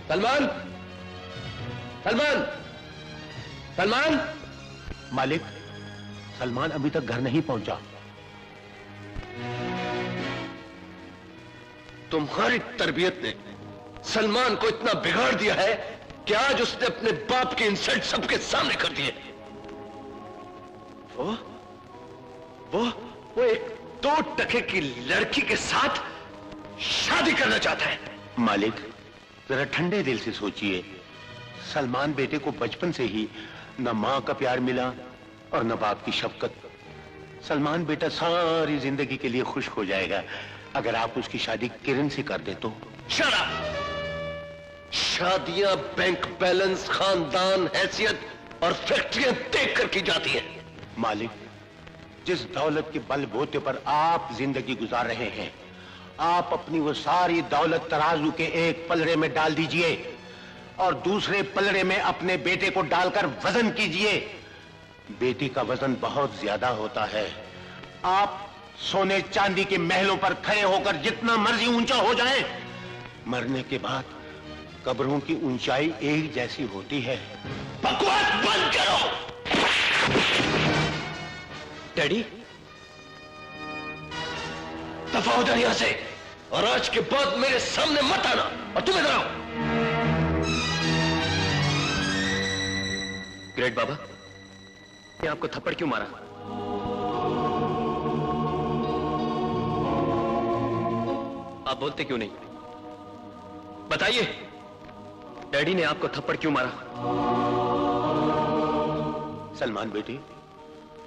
सलमान, सलमान, सलमान। मालिक, सलमान अभी तक घर नहीं पहुंचा। तुम्हारी तरबियत ने सलमान को इतना बिगाड़ दिया है कि आज उसने अपने बाप के इंसल्ट सबके सामने कर दिए। वो एक 2 टके की लड़की के साथ शादी करना चाहता है। मालिक, जरा ठंडे दिल से सोचिए। सलमान बेटे को बचपन से ही न मां का प्यार मिला और न बाप की शफकत। सलमान बेटा सारी जिंदगी के लिए खुश हो जाएगा अगर आप उसकी शादी किरण से कर दे तो। Shut up! शादियां बैंक बैलेंस, खानदान, हैसियत और फैक्ट्रियां देख कर की जाती हैं। मालिक, जिस दौलत के बलबूते पर आप जिंदगी गुजार रहे हैं, आप अपनी वो सारी दौलत तराजू के एक पलड़े में डाल दीजिए और दूसरे पलड़े में अपने बेटे को डालकर वजन कीजिए। बेटी का वजन बहुत ज्यादा होता है। आप सोने चांदी के महलों पर खड़े होकर जितना मर्जी ऊंचा हो जाए, मरने के बाद कब्रों की ऊंचाई एक जैसी होती है। बकवास बंद करो। डैडी, दफा हो जाए यहां से और आज के बाद मेरे सामने मत आना। और तुम इधर आओ। ग्रेट बाबा, ये आपको थप्पड़ क्यों मारा? आप बोलते क्यों नहीं? बताइए, डैडी ने आपको थप्पड़ क्यों मारा? सलमान बेटे,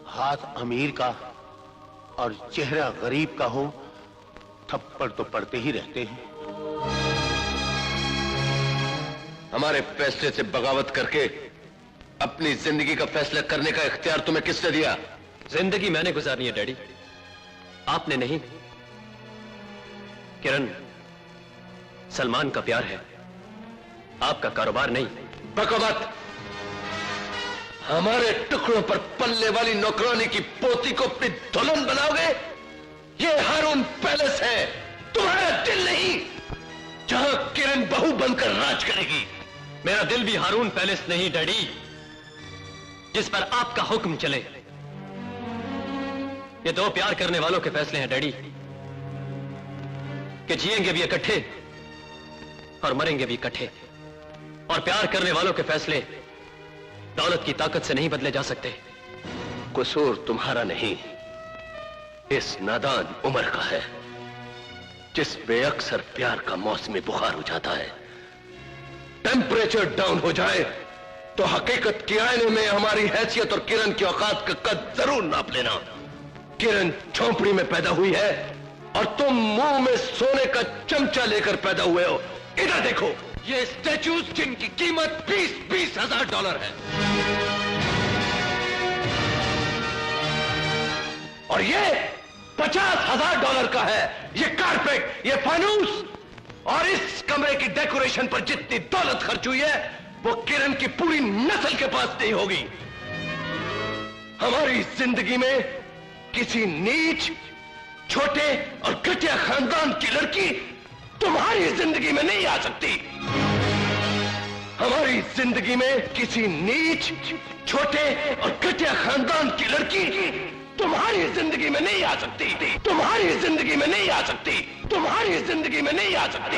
हाथ अमीर का और चेहरा गरीब का हो, थप्पड़ तो पड़ते ही रहते हैं। हमारे फैसले से बगावत करके अपनी जिंदगी का फैसला करने का इख्तियार तुम्हें किसने दिया? जिंदगी मैंने गुजारनी है डैडी, आपने नहीं। किरण सलमान का प्यार है, आपका कारोबार नहीं। बकवास! हमारे टुकड़ों पर पलने वाली नौकरानी की पोती को अपनी दुल्हन बनाओगे? ये हारून पैलेस है, तुम्हारा दिल नहीं, जहां किरण बहू बनकर राज करेगी। मेरा दिल भी हारून पैलेस नहीं डैडी, जिस पर आपका हुक्म चले। ये 2 प्यार करने वालों के फैसले हैं डैडी, कि जिएंगे भी इकट्ठे और मरेंगे भी इकट्ठे। और प्यार करने वालों के फैसले दौलत की ताकत से नहीं बदले जा सकते। कसूर तुम्हारा नहीं, इस नादान उम्र का है, जिस बेअक्सर प्यार का मौसमी बुखार हो जाता है। टेम्परेचर डाउन हो जाए तो हकीकत के आईने में हमारी हैसियत और किरण की औकात का कद जरूर नाप लेना। किरण झोंपड़ी में पैदा हुई है और तुम मुंह में सोने का चमचा लेकर पैदा हुए हो। इधर देखो, ये स्टैचूज जिनकी कीमत 20-20 हजार डॉलर है, और ये 50,000 डॉलर का है। ये कारपेट, ये फानूस और इस कमरे की डेकोरेशन पर जितनी दौलत खर्च हुई है, वो किरण की पूरी नस्ल के पास नहीं होगी। हमारी जिंदगी में किसी नीच, छोटे और घटिया खानदान की लड़की तुम्हारी जिंदगी में नहीं आ सकती। हमारी जिंदगी में किसी नीच, छोटे और घटिया खानदान की लड़की तुम्हारी जिंदगी में नहीं आ सकती। तुम्हारी जिंदगी में नहीं आ सकती। तुम्हारी जिंदगी में नहीं आ सकती।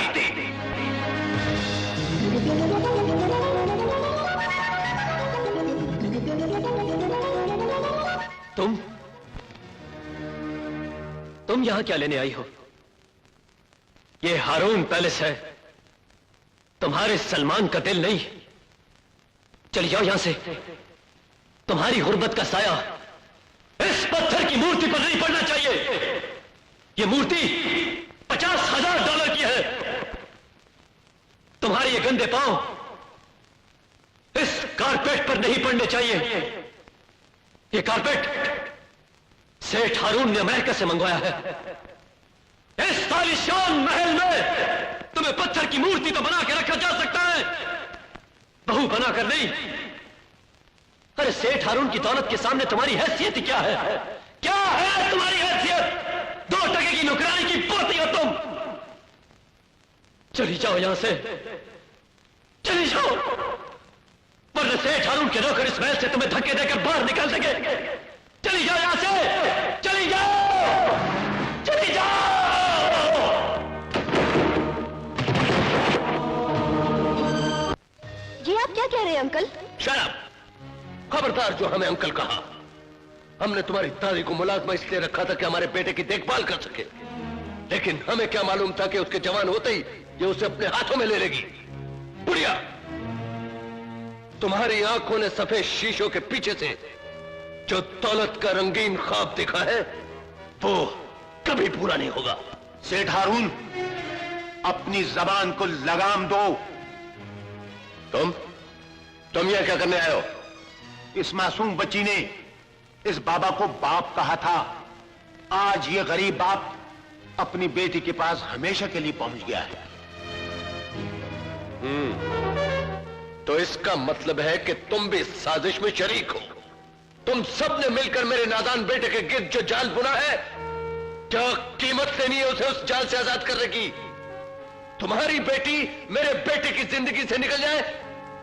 तुम यहां क्या लेने आई हो? ये हारून पैलेस है, तुम्हारे सलमान का दिल नहीं। चली जाओ यहां से। तुम्हारी गुर्बत का साया इस पत्थर की मूर्ति पर नहीं पड़ना चाहिए। ये मूर्ति 50,000 डॉलर की है। तुम्हारे ये गंदे पांव इस कारपेट पर नहीं पड़ने चाहिए। ये कारपेट सेठ हारून ने अमेरिका से मंगवाया है। इस आलीशान महल में तुम्हें पत्थर की मूर्ति तो बना के रखा जा सकता है, बहू बनाकर नहीं। अरे सेठ हारून की दौलत के सामने तुम्हारी हैसियत क्या है? क्या है तुम्हारी हैसियत? 2 टके की नौकरानी की पोती हो तुम। चली जाओ यहां से। चली जाओ, वरना सेठ हारून के नौकर इस महल से तुम्हें धक्के देकर बाहर निकाल देंगे। चली जाओ यहां से, चली जाओ, चली जाओ। जी आप क्या कह रहे हैं अंकल? शराब, खबरदार जो हमें अंकल कहा। हमने तुम्हारी दादी को मुलाजमा इसलिए रखा था कि हमारे बेटे की देखभाल कर सके, लेकिन हमें क्या मालूम था कि उसके जवान होते ही ये उसे अपने हाथों में ले लेगी। बुढ़िया, तुम्हारी आंखों ने सफेद शीशों के पीछे से जो दौलत का रंगीन ख्वाब देखा है वो कभी पूरा नहीं होगा। सेठ हारून, अपनी जबान को लगाम दो। तुम यह क्या करने आए हो? इस मासूम बच्ची ने इस बाबा को बाप कहा था। आज ये गरीब बाप अपनी बेटी के पास हमेशा के लिए पहुंच गया है। तो इसका मतलब है कि तुम भी इस साजिश में शरीक हो। तुम सबने मिलकर मेरे नादान बेटे के गिर्द जो जाल बुना है, क्या कीमत लेनी है उसे उस जाल से आजाद करने की? तुम्हारी बेटी मेरे बेटे की जिंदगी से निकल जाए,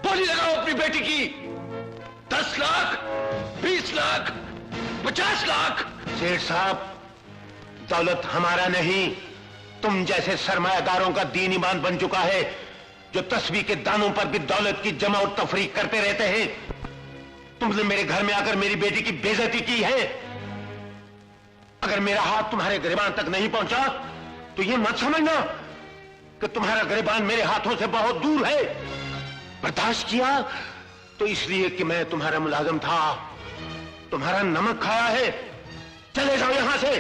बोली लगाओ अपनी बेटी की। 10 लाख, 20 लाख, 50 लाख। सेठ साहब, दौलत हमारा नहीं, तुम जैसे सरमायादारों का दीन ईमान बन चुका है, जो तस्बीह के दानों पर भी दौलत की जमा और तफरीक करते रहते हैं। तुमने मेरे घर में आकर मेरी बेटी की बेइज्जती की है। अगर मेरा हाथ तुम्हारे गिरबान तक नहीं पहुंचा तो यह मत समझना कि तुम्हारा गिरबान मेरे हाथों से बहुत दूर है। बर्दाश्त किया तो इसलिए कि मैं तुम्हारा मुलाजिम था, तुम्हारा नमक खाया है। चले जाओ यहां से,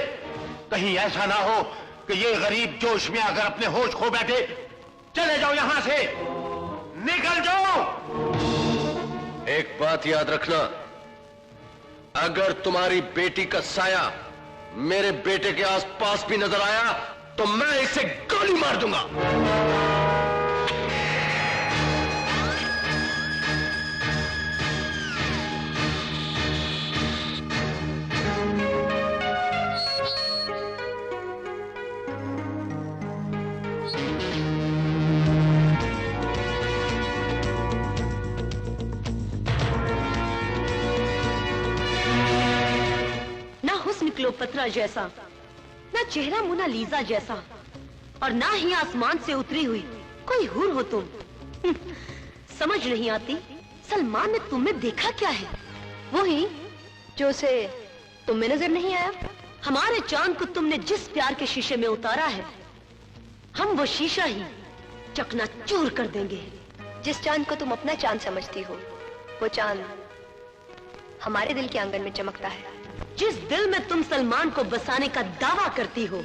कहीं ऐसा ना हो कि ये गरीब जोश में आकर अपने होश खो बैठे। चले जाओ यहां से, निकल जाओ। एक बात याद रखना, अगर तुम्हारी बेटी का साया मेरे बेटे के आसपास भी नजर आया तो मैं इसे गोली मार दूंगा। क्लियोपेत्रा जैसा, ना चेहरा मोनालिसा जैसा, और ना ही आसमान से उतरी हुई कोई हूर हो तुम। समझ नहीं आती सलमान ने तुम में देखा क्या है? वो ही जो उसे तुम में नजर नहीं आया। हमारे चांद को तुमने जिस प्यार के शीशे में उतारा है, हम वो शीशा ही चकनाचूर कर देंगे। जिस चांद को तुम अपना चांद समझती हो, वो चांद हमारे दिल के आंगन में चमकता है। जिस दिल में तुम सलमान को बसाने का दावा करती हो,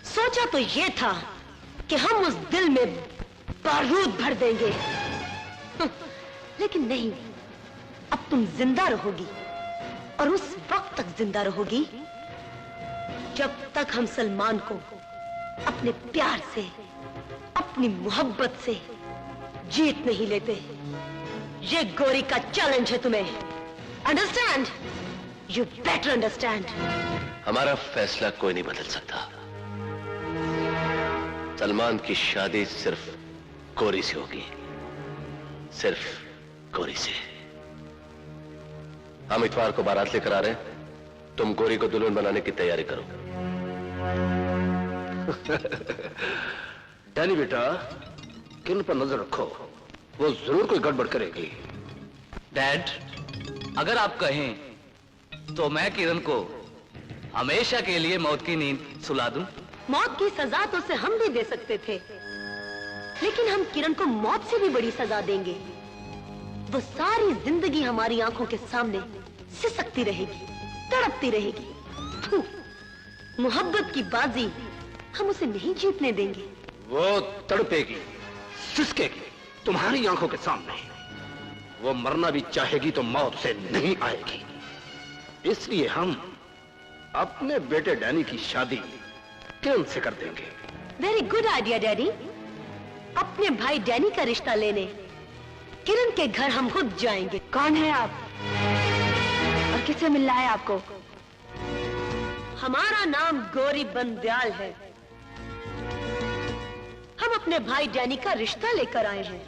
सोचा तो ये था कि हम उस दिल में बारूद भर देंगे, लेकिन नहीं। अब तुम जिंदा रहोगी, और उस वक्त तक जिंदा रहोगी जब तक हम सलमान को अपने प्यार से, अपनी मोहब्बत से जीत नहीं लेते। ये गोरी का चैलेंज है तुम्हें। अंडरस्टैंड? You better understand. हमारा फैसला कोई नहीं बदल सकता। सलमान की शादी सिर्फ गोरी से होगी, सिर्फ गोरी से। हम इतवार को बारात लेकर आ रहे हैं, तुम गोरी को दुल्हन बनाने की तैयारी करो। डैनी बेटा, किरण पर नजर रखो, वो जरूर कोई गड़बड़ करेगी। डैड, अगर आप कहें तो मैं किरण को हमेशा के लिए मौत की नींद सुला दूं। मौत की सजा तो उसे हम भी दे सकते थे, लेकिन हम किरण को मौत से भी बड़ी सजा देंगे। वो सारी जिंदगी हमारी आंखों के सामने सिसकती रहेगी, तड़पती रहेगी। मोहब्बत की बाजी हम उसे नहीं जीतने देंगे। वो तड़पेगी, सिसकेगी तुम्हारी आंखों के सामने। वो मरना भी चाहेगी तो मौत से नहीं आएगी। इसलिए हम अपने बेटे डैनी की शादी किरण से कर देंगे। Very good idea daddy. अपने भाई डैनी का रिश्ता लेने किरण के घर हम खुद जाएंगे। कौन है आप और किससे मिलना है आपको? हमारा नाम गौरी बंदयाल है। हम अपने भाई डैनी का रिश्ता लेकर आए हैं।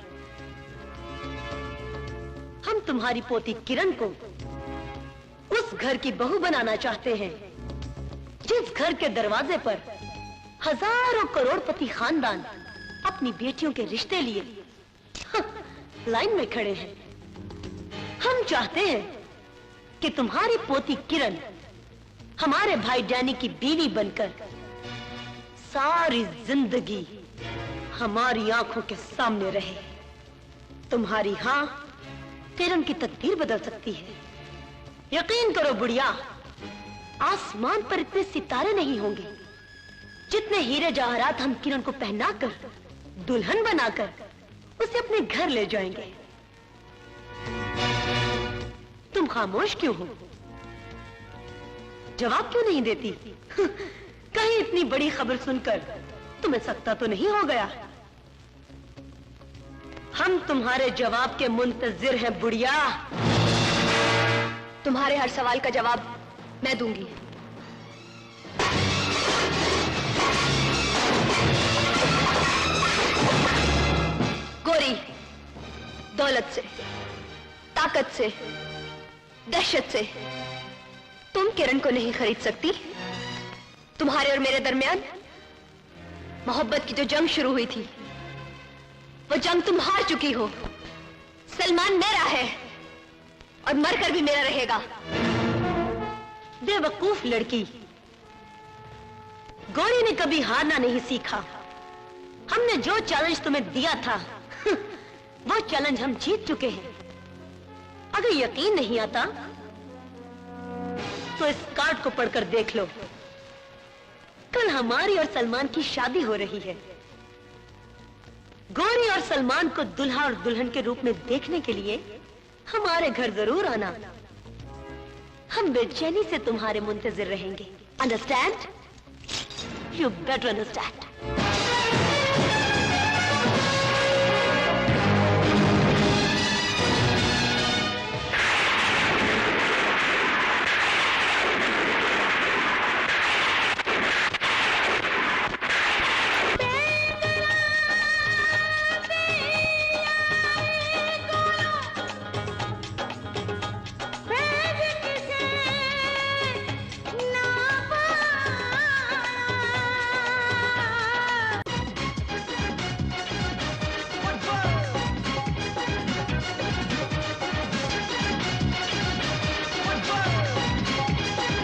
तुम्हारी पोती किरण को उस घर की बहू बनाना चाहते हैं जिस घर के दरवाजे पर हजारों करोड़पति खानदान अपनी बेटियों के रिश्ते लिए लाइन में खड़े हैं। हम चाहते हैं कि तुम्हारी पोती किरण हमारे भाई डैनी की बीवी बनकर सारी जिंदगी हमारी आंखों के सामने रहे। तुम्हारी हां किरण की तकदीर बदल सकती है। यकीन करो बुढ़िया, आसमान पर इतने सितारे नहीं होंगे जितने हीरे जवाहरात हम किरण को पहनाकर दुल्हन बनाकर उसे अपने घर ले जाएंगे। तुम खामोश क्यों हो? जवाब क्यों नहीं देती? कहीं इतनी बड़ी खबर सुनकर तुम्हें सकता तो नहीं हो गया? हम तुम्हारे जवाब के मुंतजिर हैं बुढ़िया। तुम्हारे हर सवाल का जवाब मैं दूंगी। गोरी, दौलत से, ताकत से, दहशत से तुम किरण को नहीं खरीद सकती। तुम्हारे और मेरे दरमियान मोहब्बत की जो जंग शुरू हुई थी वो जंग तुम हार चुकी हो। सलमान मेरा है और मरकर भी मेरा रहेगा। बेवकूफ लड़की, गौरी ने कभी हारना नहीं सीखा। हमने जो चैलेंज तुम्हें दिया था वो चैलेंज हम जीत चुके हैं। अगर यकीन नहीं आता तो इस कार्ड को पढ़कर देख लो। कल हमारी और सलमान की शादी हो रही है। गौरी और सलमान को दुल्हा और दुल्हन के रूप में देखने के लिए हमारे घर जरूर आना। हम बेचैनी से तुम्हारे मुंतजिर रहेंगे। अंडरस्टैंड? You better understand.